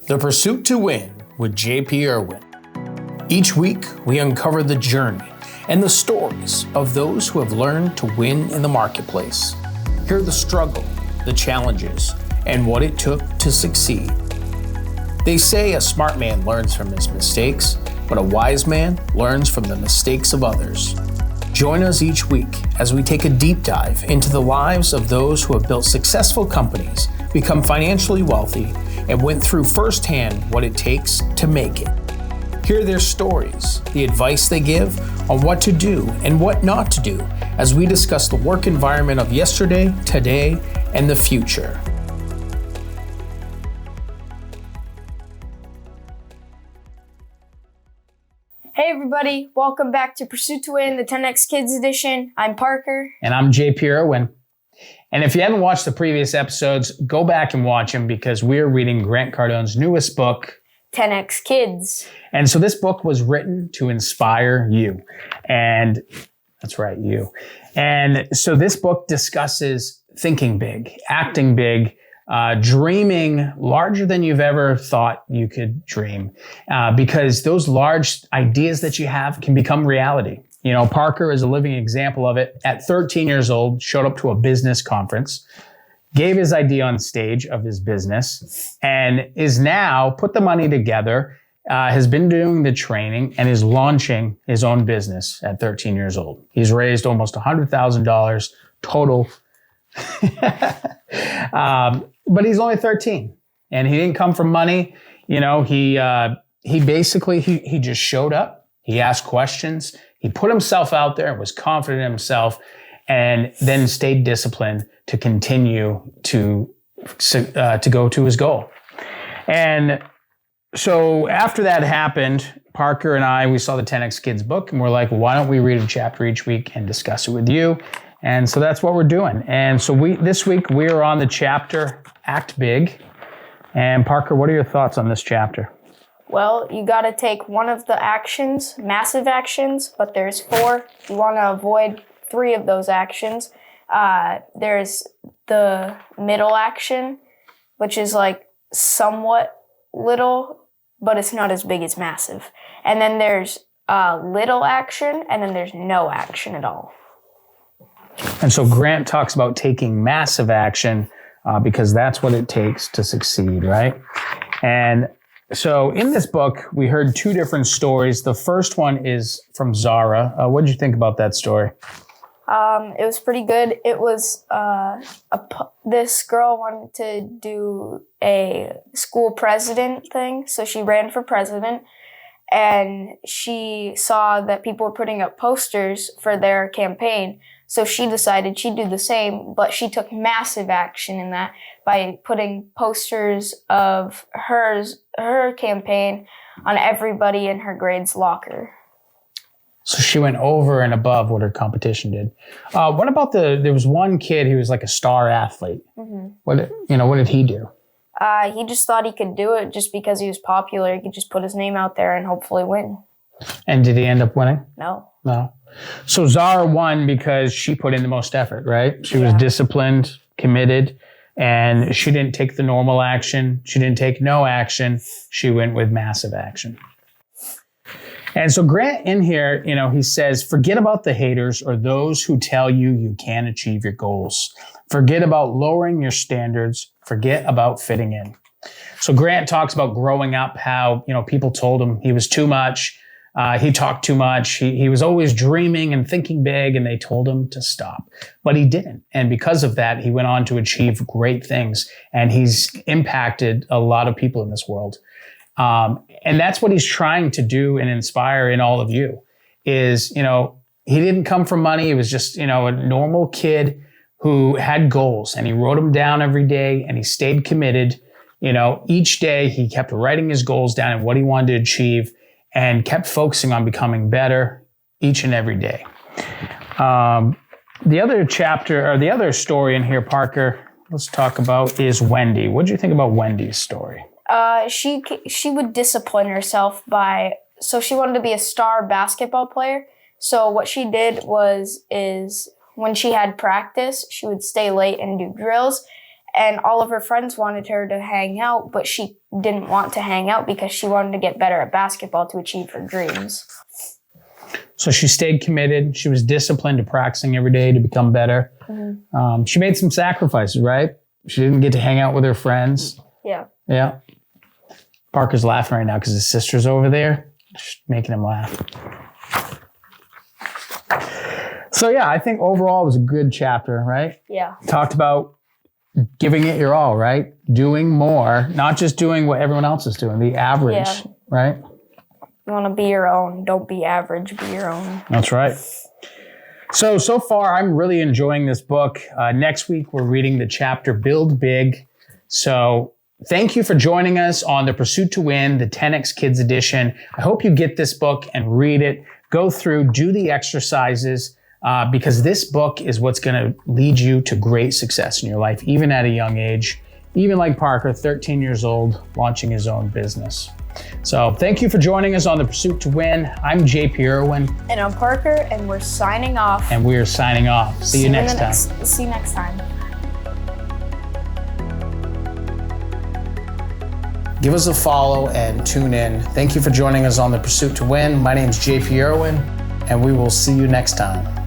The Pursuit to Win with JP Irwin. Each week, we uncover the journey and the stories of those who have learned to win in the marketplace. Hear the struggle, the challenges, and what it took to succeed. They say a smart man learns from his mistakes, but a wise man learns from the mistakes of others. Join us each week as we take a deep dive into the lives of those who have built successful companies, become financially wealthy, and went through firsthand what it takes to make it. Hear their stories, the advice they give on what to do and what not to do as we discuss the work environment of yesterday, today, and the future. Hey everybody, welcome back to Pursuit to Win, the 10X Kids edition. I'm Parker. And I'm JP Irwin. And if you haven't watched the previous episodes, go back and watch them because we're reading Grant Cardone's newest book, 10X Kids. And so this book was written to inspire you. And that's right, you. And so this book discusses thinking big, acting big, dreaming larger than you've ever thought you could dream, because those large ideas that you have can become reality. You know, Parker is a living example of it. At 13 years old, showed up to a business conference, gave his idea on stage of his business, and is now put the money together, has been doing the training, and is launching his own business at 13 years old. He's raised almost $100,000 total. But he's only 13 and he didn't come from money. You know, he basically just showed up. He asked questions. He put himself out there and was confident in himself and then stayed disciplined to continue to go to his goal. And so after that happened, Parker and I, we saw the 10X Kids book and we're like, why don't we read a chapter each week and discuss it with you? And so that's what we're doing. And so this week we're on the chapter Act Big. And Parker, what are your thoughts on this chapter? Well, you got to take one of the actions, massive actions, but there's 4. You want to avoid 3 of those actions. There's the middle action, which is like somewhat little, but it's not as big as massive. And then there's little action, and then there's no action at all. And so Grant talks about taking massive action because that's what it takes to succeed, right? And so in this book, we heard 2 different stories. The first one is from Zara. What did you think about that story? It was pretty good. It was this girl wanted to do a school president thing, so she ran for president. And she saw that people were putting up posters for their campaign. So she decided she'd do the same, but she took massive action in that by putting posters of her campaign on everybody in her grade's locker. So she went over and above what her competition did. What about there was one kid who was like a star athlete. Mm-hmm. What did he do? He just thought he could do it just because he was popular. He could just put his name out there and hopefully win. And did he end up winning? No. So Zara won because she put in the most effort, right? She was disciplined, committed, and she didn't take the normal action. She didn't take no action. She went with massive action. And so Grant in here, he says, forget about the haters or those who tell you can't achieve your goals. Forget about lowering your standards. Forget about fitting in. So Grant talks about growing up, how, people told him he was too much. He talked too much. He was always dreaming and thinking big, and they told him to stop. But he didn't. And because of that, he went on to achieve great things. And he's impacted a lot of people in this world. And that's what he's trying to do and inspire in all of you is, he didn't come from money. He was just, a normal kid who had goals, and he wrote them down every day and he stayed committed. Each day he kept writing his goals down and what he wanted to achieve and kept focusing on becoming better each and every day. The other chapter or the other story in here, Parker, let's talk about is Wendy. What did you think about Wendy's story? She would discipline herself so she wanted to be a star basketball player. So what she did is when she had practice, she would stay late and do drills. and all of her friends wanted her to hang out, but she didn't want to hang out because she wanted to get better at basketball to achieve her dreams. So she stayed committed. She was disciplined to practicing every day to become better. Mm-hmm. She made some sacrifices, right? She didn't get to hang out with her friends. Yeah. Yeah. Parker's laughing right now because his sister's over there, just making him laugh. So yeah, I think overall it was a good chapter, right? Yeah. Talked about giving it your all, right? Doing more, not just doing what everyone else is doing, the average, Yeah. right? You want to be your own. Don't be average. Be your own. That's right. So far, I'm really enjoying this book. Next week, we're reading the chapter Build Big. So thank you for joining us on The Pursuit to Win, the 10X Kids edition. I hope you get this book and read it. Go through, do the exercises, because this book is what's going to lead you to great success in your life, even at a young age, even like Parker, 13 years old, launching his own business. So thank you for joining us on The Pursuit to Win. I'm JP Irwin. And I'm Parker, and we're signing off. And we are signing off. See you next time. See you next time. Give us a follow and tune in. Thank you for joining us on The Pursuit to Win. My name is JP Irwin, and we will see you next time.